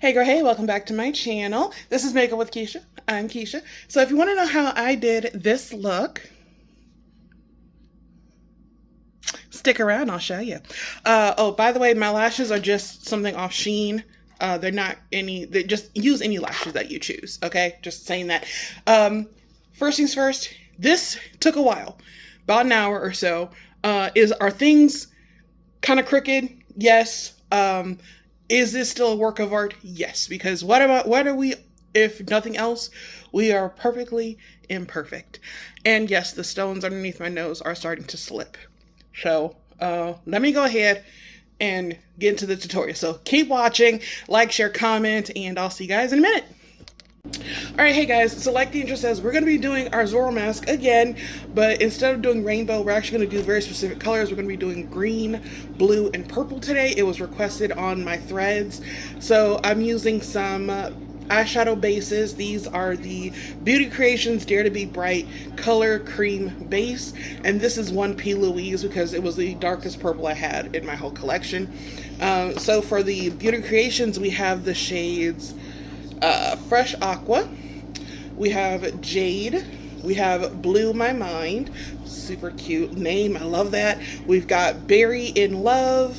Hey girl, hey, welcome back to my channel. This is Makeup with Keisha. I'm Keisha. So if you want to know how I did this look, stick around, I'll show you. Oh, by the way, my lashes are just something off Sheen. They're not any, they just use any lashes that you choose, okay? Just saying that. First things first, this took a while, about an hour or so. Are things kind of crooked? Yes. Is this still a work of art? Yes, because what are we, if nothing else, we are perfectly imperfect. And yes, the stones underneath my nose are starting to slip. So, let me go ahead and get into the tutorial. So keep watching, like, share, comment, and I'll see you guys in a minute. Alright, hey guys, so like the intro says, we're going to be doing our Zorro mask again, but instead of doing rainbow, we're actually going to do very specific colors. We're going to be doing green, blue, and purple today. It was requested on my threads, so I'm using some eyeshadow bases. These are the Beauty Creations Dare to Be Bright Color Cream Base, and this is one P. Louise because it was the darkest purple I had in my whole collection. So for the Beauty Creations, we have the shades Fresh Aqua, we have Jade, we have Blue My Mind, super cute name, I love that. We've got Berry in Love,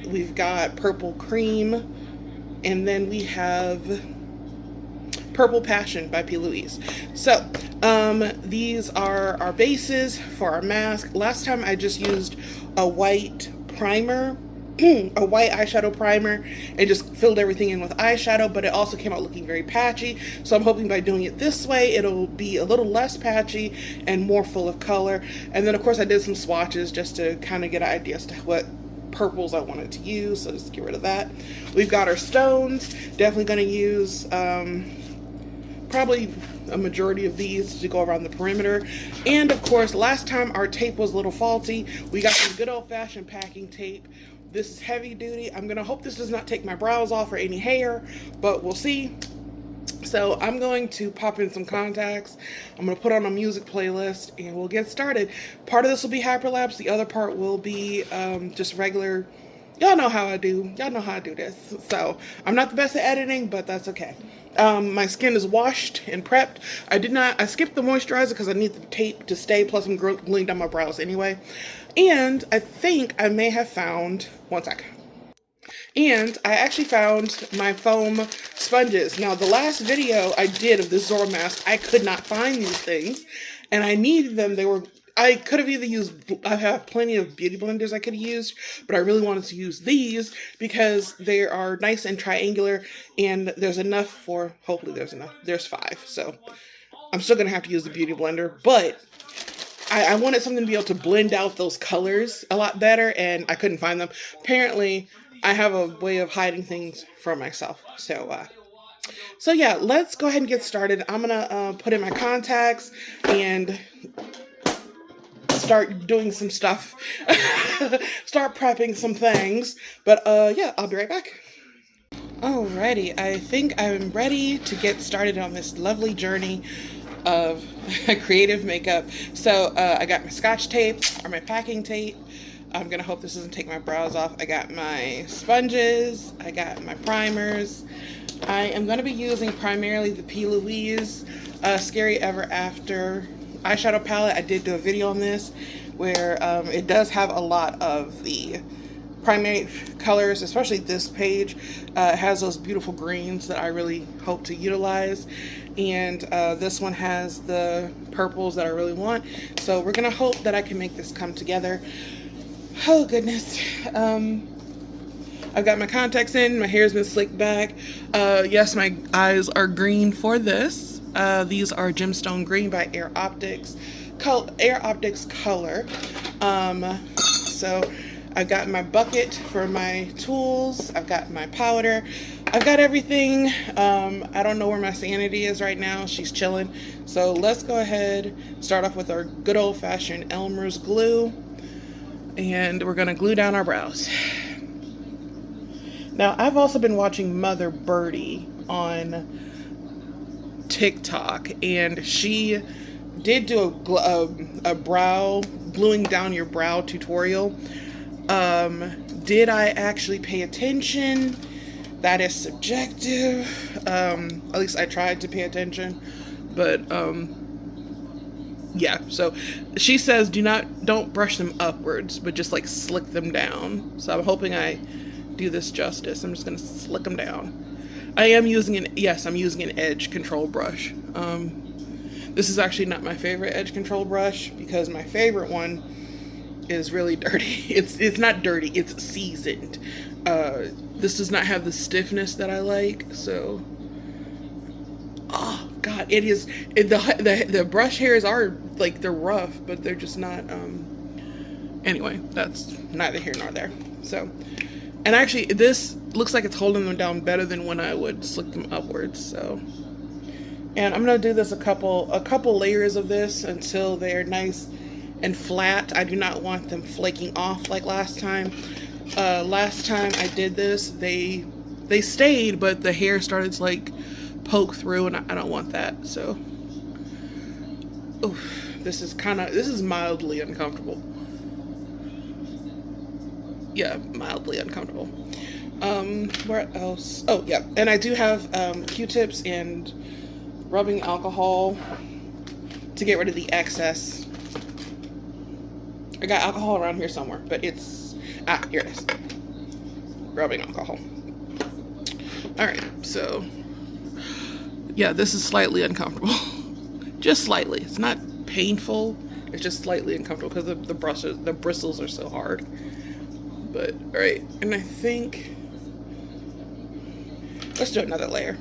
we've got Purple Cream, and then we have Purple Passion by P. Louise. So these are our bases for our mask. Last time I just used a white primer, a white eyeshadow primer, and just filled everything in with eyeshadow, but it also came out looking very patchy. So I'm hoping by doing it this way, it'll be a little less patchy and more full of color. And then of course I did some swatches just to kind of get an idea as to what purples I wanted to use, so just get rid of that. We've got our stones, definitely going to use probably a majority of these to go around the perimeter. And of course, last time our tape was a little faulty. We got some good old-fashioned packing tape. This is heavy duty. I'm gonna hope this does not take my brows off or any hair, but we'll see. So I'm going to pop in some contacts. I'm gonna put on a music playlist and we'll get started. Part of this will be hyperlapse. The other part will be just regular. Y'all know how I do. Y'all know how I do this. So I'm not the best at editing, but that's okay. My skin is washed and prepped. I skipped the moisturizer because I need the tape to stay, plus I'm gluing down my brows anyway. And I think I may have found, one sec. And I actually found my foam sponges. Now the last video I did of this Zorro mask, I could not find these things and I needed them. I could have either used, I have plenty of beauty blenders I could have used, but I really wanted to use these because they are nice and triangular and there's enough for, hopefully there's enough, there's 5. So I'm still going to have to use the beauty blender, but I wanted something to be able to blend out those colors a lot better and I couldn't find them. Apparently I have a way of hiding things from myself. So yeah, let's go ahead and get started. I'm going to put in my contacts and start doing some stuff, start prepping some things, but yeah, I'll be right back. Alrighty, I think I'm ready to get started on this lovely journey of creative makeup. So I got my scotch tape, or my packing tape. I'm gonna hope this doesn't take my brows off. I got my sponges, I got my primers. I am gonna be using primarily the P. Louise Scary Ever After eyeshadow palette. I did do a video on this where it does have a lot of the primary colors, especially this page. It has those beautiful greens that I really hope to utilize, and this one has the purples that I really want. So we're gonna hope that I can make this come together. Oh goodness. I've got my contacts in, my hair's been slicked back. Yes, my eyes are green for this. These are Gemstone Green by Air Optics Color. So I've got my bucket for my tools. I've got my powder. I've got everything. I don't know where my sanity is right now. She's chilling. So let's go ahead, start off with our good old-fashioned Elmer's glue. And we're gonna glue down our brows. Now, I've also been watching Mother Birdie on TikTok, and she did do a brow, gluing down your brow tutorial. Did I actually pay attention? that is subjective. At least I tried to pay attention, but yeah. So she says don't brush them upwards, but just like slick them down. So I'm hoping I do this justice. I'm just gonna slick them down. I am using I'm using an edge control brush. This is actually not my favorite edge control brush because my favorite one is really dirty. It's not dirty, it's seasoned. This does not have the stiffness that I like, so oh god, it is the brush hairs are like, they're rough, but they're just not anyway, that's neither here nor there. So, and actually this looks like it's holding them down better than when I would slick them upwards. So, and I'm gonna do this a couple layers of this until they're nice and flat. I do not want them flaking off like last time. Last time I did this, they stayed, but the hair started to like poke through, and I don't want that. So, oof, this is mildly uncomfortable. Yeah, mildly uncomfortable. Where else? Oh yeah, and I do have Q-tips and rubbing alcohol to get rid of the excess. I got alcohol around here somewhere, but it's here it is. Rubbing alcohol. Alright, so yeah, this is slightly uncomfortable. Just slightly. It's not painful, it's just slightly uncomfortable because the bristles are so hard. But alright, and I think let's do another layer.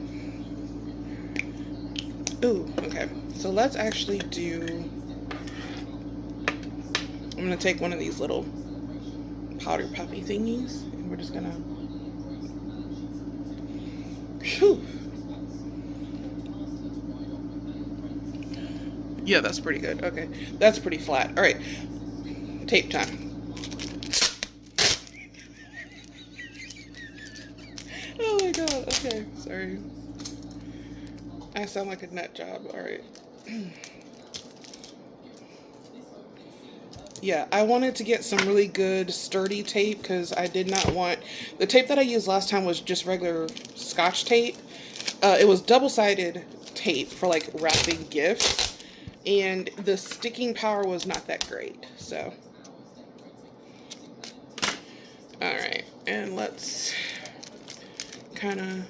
Ooh, okay. So let's actually do, I'm gonna take one of these little powder puffy thingies, and we're just gonna, whew. Yeah, that's pretty good. Okay, that's pretty flat. All right, tape time. Oh my god. Okay, sorry. I sound like a nut job. All right. Yeah, I wanted to get some really good sturdy tape because I did not want, the tape that I used last time was just regular Scotch tape. It was double-sided tape for like wrapping gifts, and the sticking power was not that great. So, all right, and let's kind of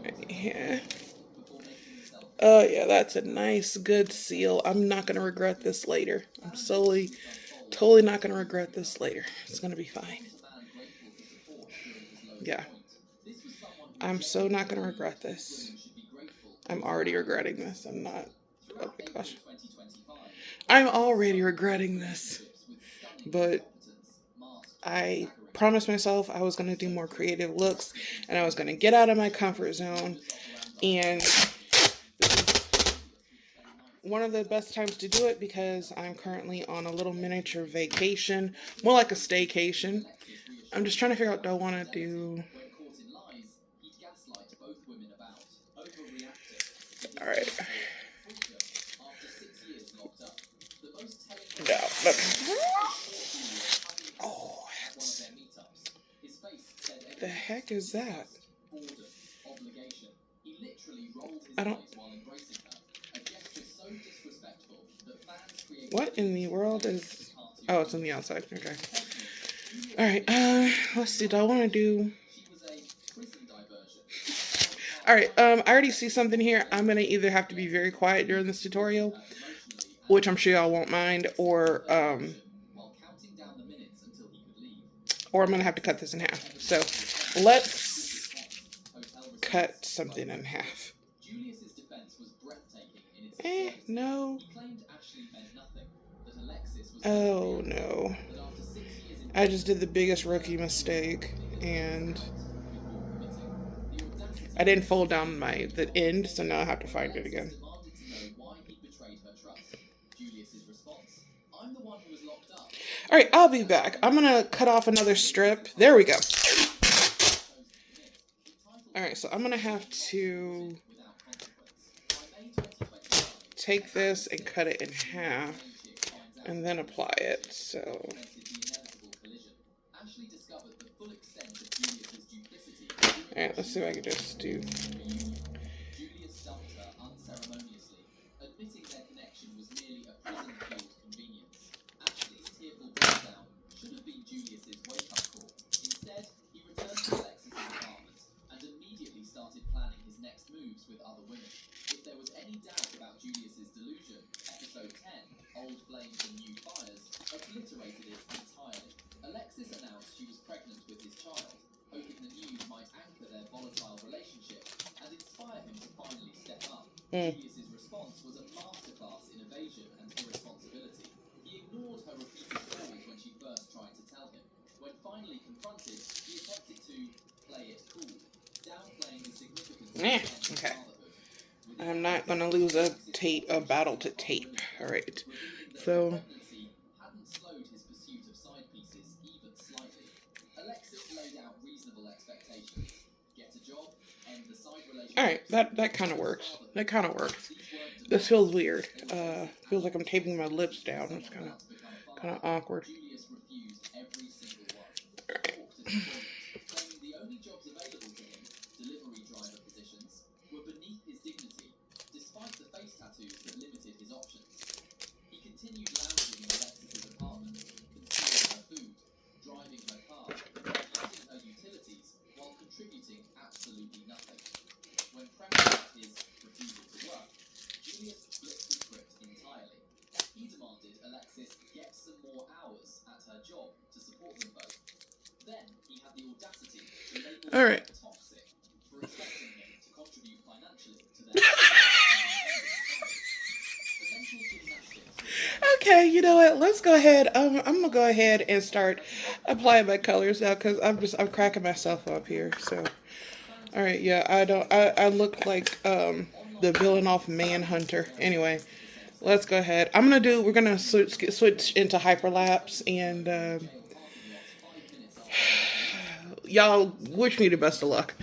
right here. Oh yeah, that's a nice, good seal. I'm not going to regret this later. I'm totally not going to regret this later. It's going to be fine. Yeah. I'm so not going to regret this. I'm already regretting this. I'm not. Oh my gosh. I'm already regretting this. But I promised myself I was going to do more creative looks, and I was going to get out of my comfort zone. And one of the best times to do it because I'm currently on a little miniature vacation, more like a staycation. I'm just trying to figure out, do I want to do, all right, no, oh, the heck is that? I don't, what in the world is, oh, it's on the outside, okay. All right, let's see, do I want to do, all right, I already see something here. I'm going to either have to be very quiet during this tutorial, which I'm sure y'all won't mind, or I'm going to have to cut this in half. So let's cut something in half. No. Oh, no. I just did the biggest rookie mistake, and I didn't fold down the end, so now I have to find it again. All right, I'll be back. I'm going to cut off another strip. There we go. All right, so I'm going to have to take this and cut it in half and then apply it. So Alright, let's see if I can just do... Julius dumped her unceremoniously, admitting their connection was merely a prison-fueled convenience. Ashley's tearful breakdown should have been Julius's wake-up call. Instead, he returned to Alexis's apartment and immediately started planning his next moves with other women. If there was any doubt about Julius's delusion, episode 10, Old Flames and New Fires, obliterated it entirely. Alexis announced she was pregnant with his child, hoping the news might anchor their volatile relationship and inspire him to finally step up. Julius's response was a masterclass in evasion and irresponsibility. He ignored her repeated calls when she first tried to tell him. When finally confronted, he attempted to play it cool, downplaying the significance of okay. fatherhood. I'm not gonna lose a battle to tape. Alright. So Hadn't slowed his pursuit of side pieces even slightly. Alexis laid out reasonable expectations. Get a job, end the side relationship. alright, that kinda works. That kinda works. This feels weird. Feels like I'm taping my lips down. It's kinda awkward. Julius refused every single one. Talked to the point, claiming the only jobs available to him, delivery driver positions, were beneath his dignity, despite the face tattoos that limited his options. He continued lounging in Alexis's apartment, consuming her food, driving her car, using her utilities, while contributing absolutely nothing. When pressed about his refusal to work, Julius flipped the script entirely. He demanded Alexis get some more hours at her job to support them both. Then he had the audacity to label Alright. him toxic for expecting him to contribute financially to their the mental gymnastics. Okay, you know what? Let's go ahead. I'm gonna go ahead and start applying my colors now because I'm cracking myself up here. So, all right, yeah, I look like the villain off Manhunter. Anyway, let's go ahead. We're gonna switch into hyperlapse and y'all wish me the best of luck.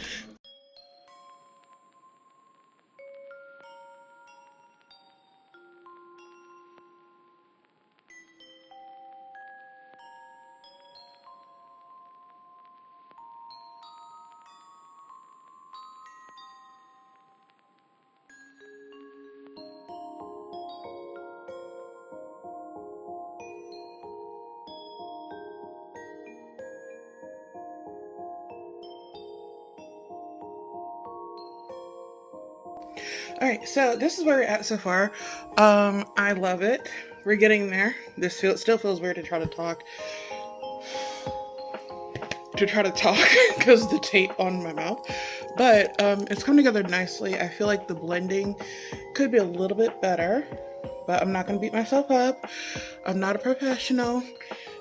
Alright, so this is where we're at so far. I love it. We're getting there. This still feels weird to try to talk. Because the tape on my mouth. But it's come together nicely. I feel like the blending could be a little bit better. But I'm not going to beat myself up. I'm not a professional.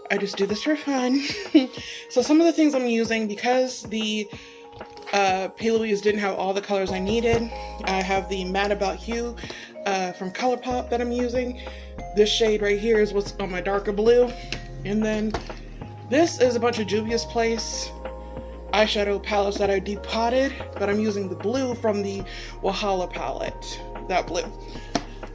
I just do this for fun. So some of the things I'm using, because the P. Louise didn't have all the colors I needed. I have the Mad About Hue from ColourPop that I'm using. This shade right here is what's on my darker blue. And then this is a bunch of Juvia's Place eyeshadow palettes that I depotted, but I'm using the blue from the Wahala palette, that blue.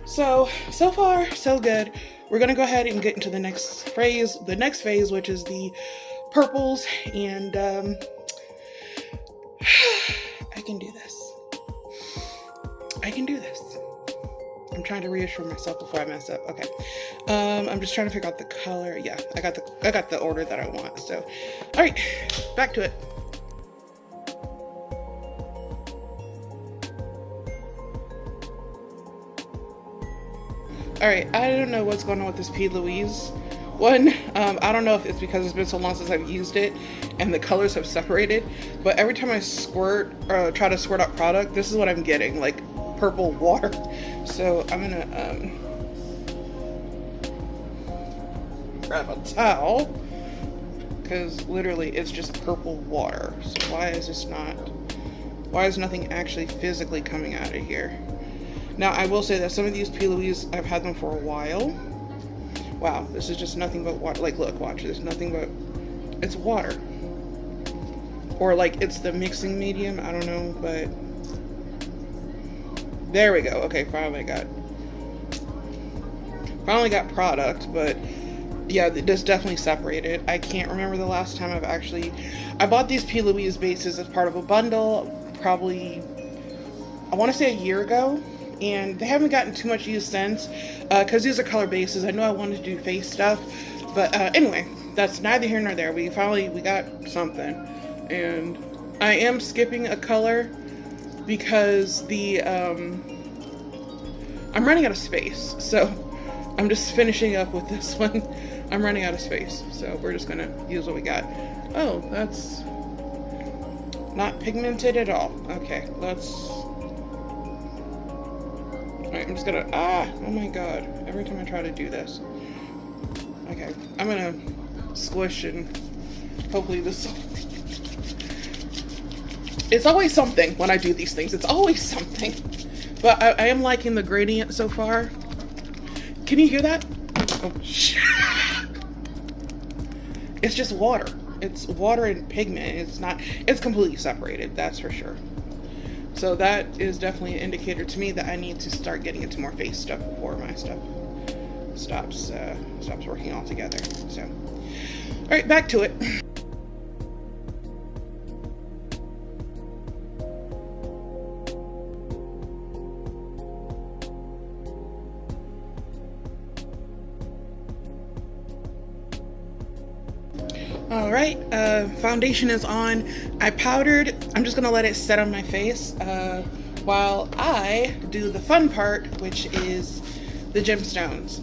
So far, so good. We're gonna go ahead and get into the next phase, which is the purples, and I can do this. I'm trying to reassure myself before I mess up. Okay. I'm just trying to figure out the color. Yeah, I got the order that I want. So, all right, back to it. All right, I don't know what's going on with this P. Louise one. I don't know if it's because it's been so long since I've used it and the colors have separated, but every time I squirt or try to squirt out product, this is what I'm getting, like purple water. So I'm gonna grab a towel because literally it's just purple water. So why is nothing actually physically coming out of here? Now I will say that some of these P. Louise, I've had them for a while. Wow, this is just nothing but water. Like, look, watch, there's nothing but, it's water. Or like it's the mixing medium, I don't know, but there we go. Okay, finally got product, but Yeah, this definitely separated. I can't remember the last time I bought these P. Louise bases as part of a bundle, probably, I want to say a year ago, and they haven't gotten too much use since, because these are color bases. I know I wanted to do face stuff, but anyway, that's neither here nor there. We got something, and I am skipping a color because I'm running out of space, so I'm just finishing up with this one. I'm running out of space, so we're just gonna use what we got. Oh, that's not pigmented at all. Okay, let's... Alright, I'm just gonna... oh my god. Every time I try to do this. Okay, I'm gonna squish and hopefully this... It's always something when I do these things. It's always something. But I am liking the gradient so far. Can you hear that? Oh, shit. It's just water. It's water and pigment. It's completely separated, that's for sure. So that is definitely an indicator to me that I need to start getting into more face stuff before my stuff stops working altogether. So, all right, back to it. All right, foundation is on. I powdered. I'm just gonna let it set on my face while I do the fun part, which is the gemstones.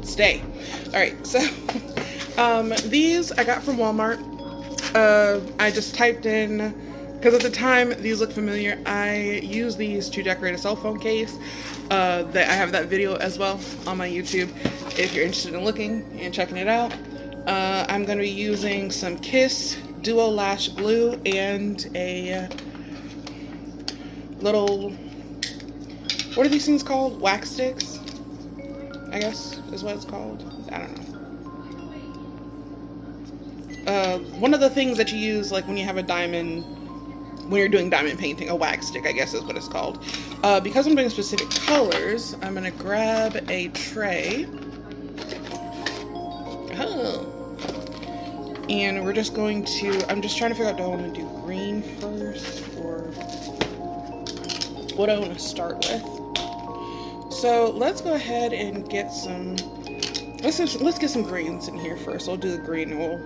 Stay. All right, so these I got from Walmart. I just typed in, because at the time these look familiar. I use these to decorate a cell phone case. That I have that video as well on my YouTube if you're interested in looking and checking it out. I'm going to be using some Kiss Duo Lash Glue and a little, what are these things called? Wax sticks, I guess is what it's called. I don't know. One of the things that you use like when you have a diamond, when you're doing diamond painting, a wax stick, I guess is what it's called. Because I'm doing specific colors, I'm gonna grab a tray. Oh. And we're just going to, I'm just trying to figure out, do I want to do green first, or what I want to start with. So let's go ahead and get some, let's get some greens in here first. I'll do the green and we'll...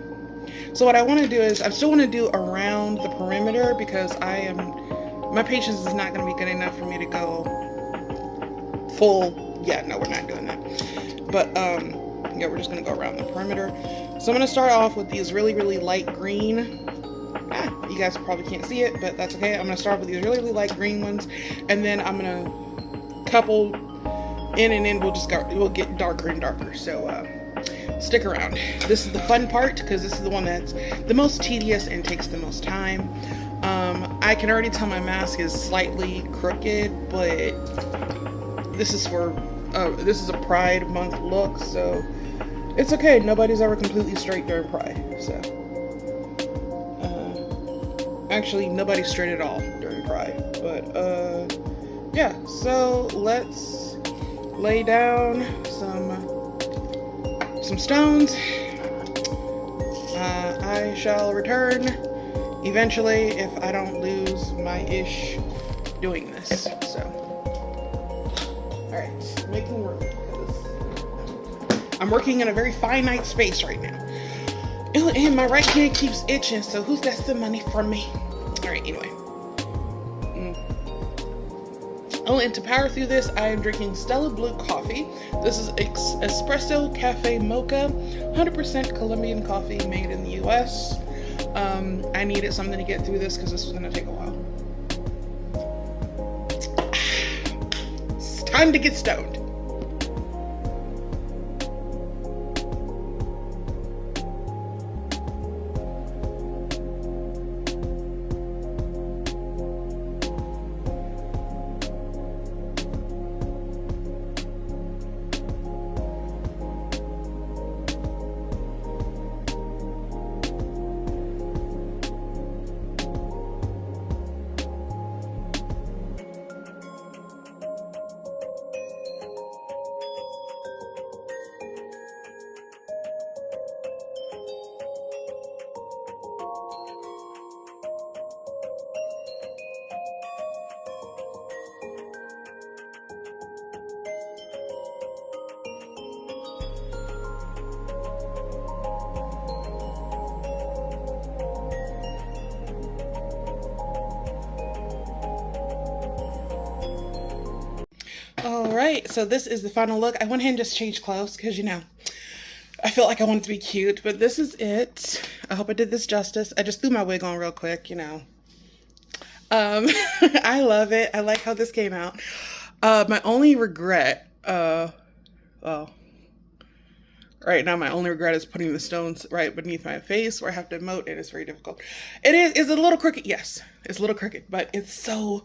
So what I want to do is, I still want to do around the perimeter because my patience is not going to be good enough for me to go full, yeah, no, we're not doing that. But, yeah, we're just going to go around the perimeter. So I'm going to start off with these really, really light green. You guys probably can't see it, but that's okay. I'm going to start with these really, really light green ones. And then I'm going to couple in and in, we'll get darker and darker. So, stick around. This is the fun part because this is the one that's the most tedious and takes the most time. I can already tell my mask is slightly crooked, but this is for this is a Pride Month look, so it's okay. Nobody's ever completely straight during Pride, so actually nobody's straight at all during Pride, but yeah. So let's lay down some stones. I shall return eventually if I don't lose my ish doing this. So, alright, making room because I'm working in a very finite space right now. And my right hand keeps itching, so who's got some money for me? Alright, anyway. Oh, and to power through this, I am drinking Stella Blue coffee. This is Espresso Cafe Mocha, 100% Colombian coffee made in the US. I needed something to get through this because this was going to take a while. It's time to get stoned. right, so this is the final look. I went ahead and just changed clothes because, you know, I felt like I wanted to be cute, but this is it. I hope I did this justice. I just threw my wig on real quick, you know. I love it. I like how this came out. My only regret, well, right now my only regret is putting the stones right beneath my face where I have to emote, and it's very difficult. It's a little crooked, yes. It's a little crooked, but it's so,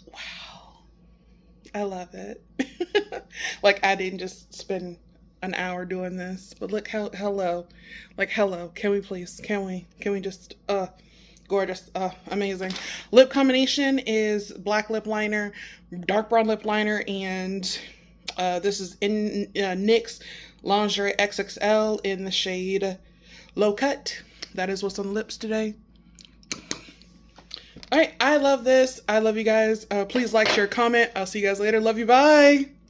wow. I love it. Like, I didn't just spend an hour doing this, but look how, hello. Like, hello. Can we please? Can we just, gorgeous, amazing. Lip combination is black lip liner, dark brown lip liner, and this is in NYX Lingerie XXL in the shade Low Cut. That is what's on the lips today. All right, I love this. I love you guys. Please like, share, comment. I'll see you guys later. Love you. Bye.